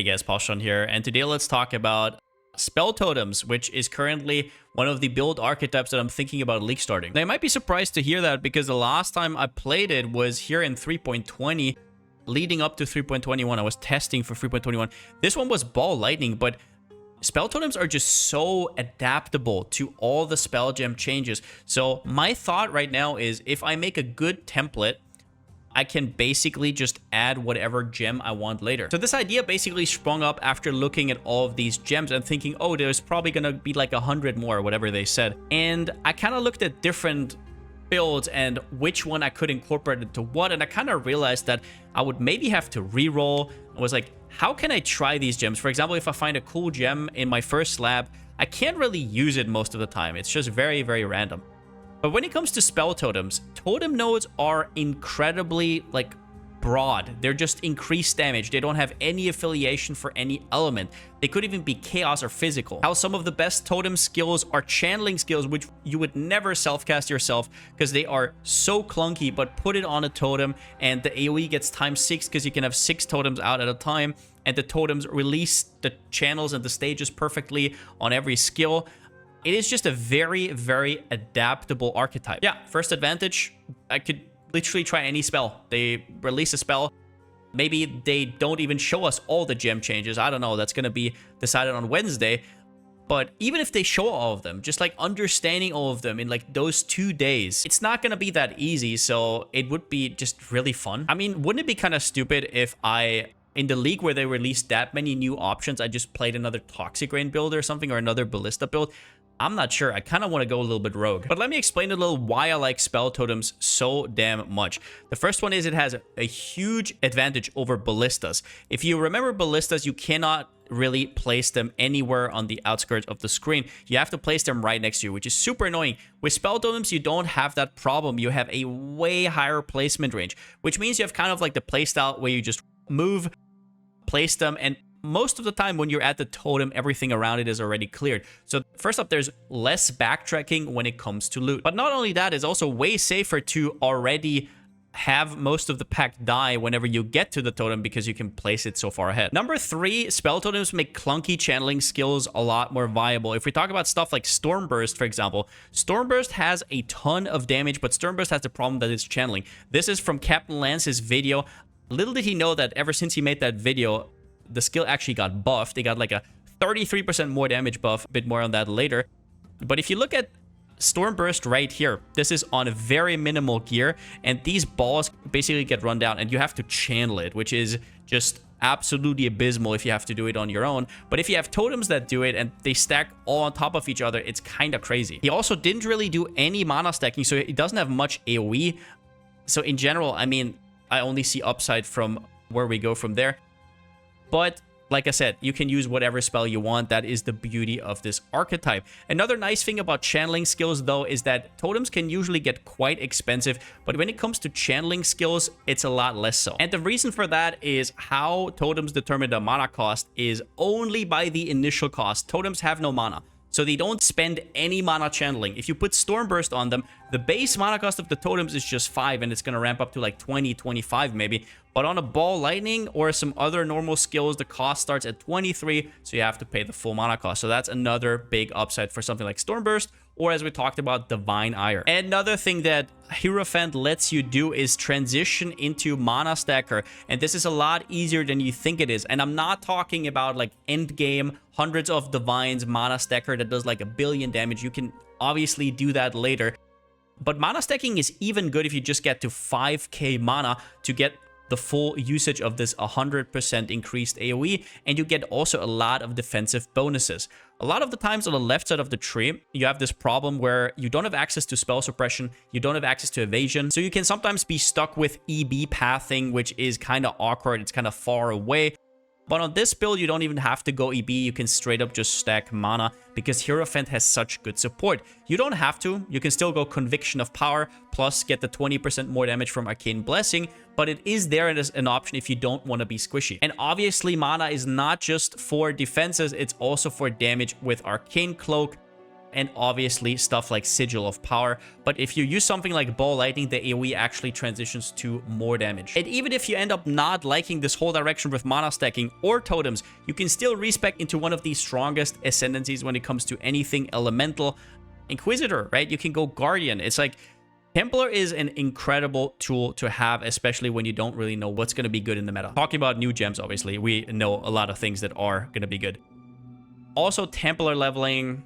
Hey guys, Palsteron here, and today let's talk about spell totems, which is currently one of the build archetypes that I'm thinking about league starting. Now, you might be surprised to hear that because the last time I played it was here in 3.20, leading up to 3.21. I was testing for 3.21. This one was ball lightning, but spell totems are just so adaptable to all the spell gem changes. So my thought right now is if I make a good template, I can basically just add whatever gem I want later. So this idea basically sprung up after looking at all of these gems and thinking, oh, there's probably gonna be like 100 more, whatever they said. And I kind of looked at different builds and which one I could incorporate into what, and I kind of realized that I would maybe have to re-roll. I was like, how can I try these gems? For example, if I find a cool gem in my first slab, I can't really use it most of the time. It's just very, very random. But when it comes to spell totems, totem nodes are incredibly, like, broad. They're just increased damage. They don't have any affiliation for any element. They could even be chaos or physical. How some of the best totem skills are channeling skills, which you would never self-cast yourself because they are so clunky, but put it on a totem and the AoE gets times 6 because you can have 6 totems out at a time, and the totems release the channels and the stages perfectly on every skill. It is just a very, very adaptable archetype. Yeah, first advantage, I could literally try any spell. They release a spell. Maybe they don't even show us all the gem changes. I don't know. That's going to be decided on Wednesday. But even if they show all of them, just like understanding all of them in like those 2 days, it's not going to be that easy. So it would be just really fun. I mean, wouldn't it be kind of stupid if in the league where they released that many new options, I just played another Toxic Rain build or something, or another Ballista build? I'm not sure. I kind of want to go a little bit rogue. But let me explain a little why I like spell totems so damn much. The first one is it has a huge advantage over ballistas. If you remember ballistas, you cannot really place them anywhere on the outskirts of the screen. You have to place them right next to you, which is super annoying. With spell totems, you don't have that problem. You have a way higher placement range, which means you have kind of like the playstyle where you just move, place them, and most of the time when you're at the totem, everything around it is already cleared. So first up, there's less backtracking when it comes to loot. But not only that, it's also way safer to already have most of the pack die whenever you get to the totem because you can place it so far ahead. Number 3, spell totems make clunky channeling skills a lot more viable. If we talk about stuff like Stormburst, for example, Stormburst has a ton of damage, but Stormburst has the problem that it's channeling. This is from Captain Lance's video. Little did he know that ever since he made that video, the skill actually got buffed. They got like a 33% more damage buff. A bit more on that later. But if you look at Stormburst right here, this is on a very minimal gear, and these balls basically get run down, and you have to channel it, which is just absolutely abysmal if you have to do it on your own. But if you have totems that do it and they stack all on top of each other, it's kind of crazy. He also didn't really do any mana stacking, so he doesn't have much AoE. So in general, I mean, I only see upside from where we go from there. But like I said, you can use whatever spell you want. That is the beauty of this archetype. Another nice thing about channeling skills, though, is that totems can usually get quite expensive. But when it comes to channeling skills, it's a lot less so. And the reason for that is how totems determine the mana cost is only by the initial cost. Totems have no mana, so they don't spend any mana channeling. If you put Stormburst on them, the base mana cost of the totems is just 5, and it's going to ramp up to like 20, 25 maybe. But on a ball lightning or some other normal skills, the cost starts at 23, so you have to pay the full mana cost. So that's another big upside for something like Stormburst, or as we talked about, Divine Ire. And another thing that Hierophant lets you do is transition into Mana Stacker, and this is a lot easier than you think it is. And I'm not talking about like end game, hundreds of divines, Mana Stacker that does like 1 billion damage. You can obviously do that later. But Mana Stacking is even good if you just get to 5k mana to get the full usage of this 100% increased AoE, and you get also a lot of defensive bonuses. A lot of the times on the left side of the tree, you have this problem where you don't have access to spell suppression, you don't have access to evasion, so you can sometimes be stuck with EB pathing, which is kind of awkward, it's kind of far away. But on this build, you don't even have to go EB. You can straight up just stack mana because Hierophant has such good support. You don't have to. You can still go Conviction of Power plus get the 20% more damage from Arcane Blessing, but it is there as an option if you don't want to be squishy. And obviously, mana is not just for defenses. It's also for damage with Arcane Cloak. and obviously stuff like Sigil of Power. But if you use something like Ball Lightning, the AoE actually transitions to more damage. And even if you end up not liking this whole direction with mana stacking or totems, you can still respec into one of the strongest ascendancies when it comes to anything elemental. Inquisitor, right? You can go Guardian. It's like Templar is an incredible tool to have, especially when you don't really know what's going to be good in the meta. Talking about new gems, obviously, we know a lot of things that are going to be good. Also, Templar leveling,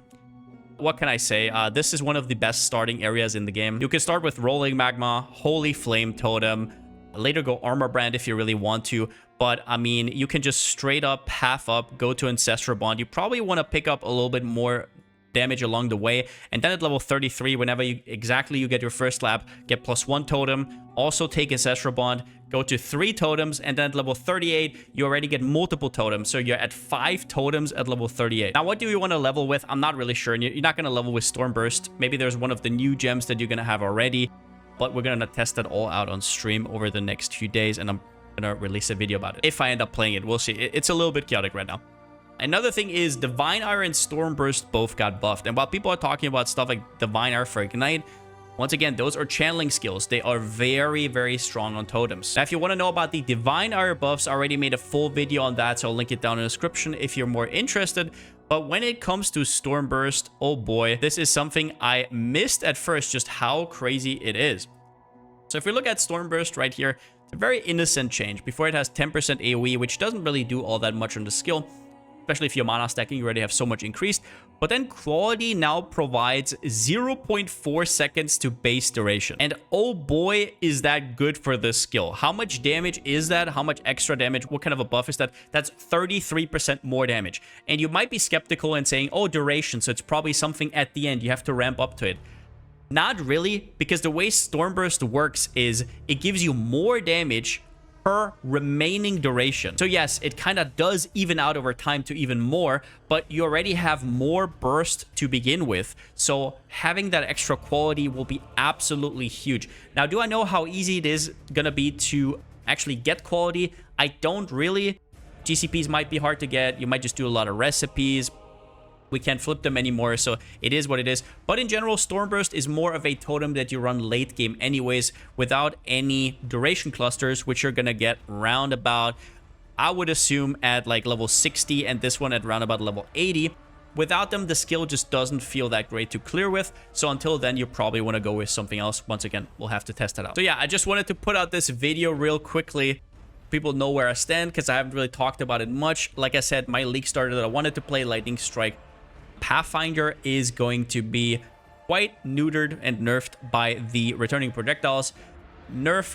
what can I say? This is one of the best starting areas in the game. You can start with Rolling Magma, Holy Flame Totem, later go Armor Brand if you really want to. But, I mean, you can just straight up, half up, go to Ancestral Bond. You probably want to pick up a little bit more damage along the way, and then at level 33, whenever you get your first lap, get +1 totem, also take Ancestral Bond, go to 3 totems, and then at level 38 you already get multiple totems, so you're at 5 totems at level 38. Now what do you want to level with? I'm not really sure, and you're not going to level with Stormburst. Maybe there's one of the new gems that you're going to have already, but we're going to test that all out on stream over the next few days, and I'm going to release a video about it. If I end up playing it, we'll see. It's a little bit chaotic right now. Another thing is Divine Ire and Stormburst both got buffed. And while people are talking about stuff like Divine Ire for Ignite, once again, those are channeling skills. They are very, very strong on totems. Now, if you want to know about the Divine Ire buffs, I already made a full video on that, so I'll link it down in the description if you're more interested. But when it comes to Stormburst, oh boy, this is something I missed at first, just how crazy it is. So if we look at Stormburst right here, it's a very innocent change. Before it has 10% AoE, which doesn't really do all that much on the skill. Especially if you're mana stacking, you already have so much increased. But then quality now provides 0.4 seconds to base duration. And oh boy, is that good for this skill. How much damage is that? How much extra damage? What kind of a buff is that? That's 33% more damage. And you might be skeptical and saying, oh, duration, so it's probably something at the end. You have to ramp up to it. Not really, because the way Stormburst works is it gives you more damage per remaining duration. So yes, it kind of does even out over time to even more, but you already have more burst to begin with. So having that extra quality will be absolutely huge. Now, do I know how easy it is gonna be to actually get quality? I don't really. GCPs might be hard to get. You might just do a lot of recipes. We can't flip them anymore, so it is what it is. But in general, Stormburst is more of a totem that you run late game anyways, without any duration clusters, which you're gonna get round about, I would assume, at like level 60, and this one at round about level 80. Without them, the skill just doesn't feel that great to clear with. So until then, you probably want to go with something else. Once again, we'll have to test it out. So yeah, I just wanted to put out this video real quickly. People know where I stand, because I haven't really talked about it much. Like I said, my league started that I wanted to play Lightning Strike. Pathfinder is going to be quite neutered and nerfed by the returning projectiles.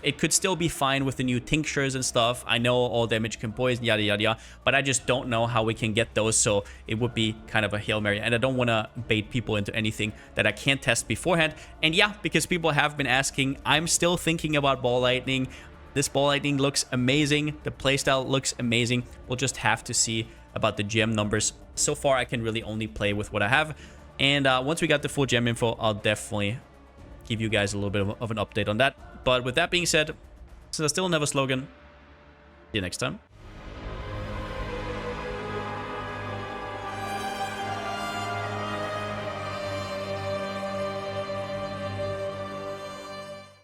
It could still be fine with the new tinctures and stuff. I know all damage can poison, yada yada yada, but I just don't know how we can get those, so it would be kind of a Hail Mary, and I don't want to bait people into anything that I can't test beforehand. And yeah, because people have been asking, I'm still thinking about Ball Lightning. This Ball Lightning looks amazing. The playstyle looks amazing. We'll just have to see about the gem numbers. So far, I can really only play with what I have. And once we got the full gem info, I'll definitely give you guys a little bit of an update on that. But with that being said, since I still don't have a slogan, see you next time.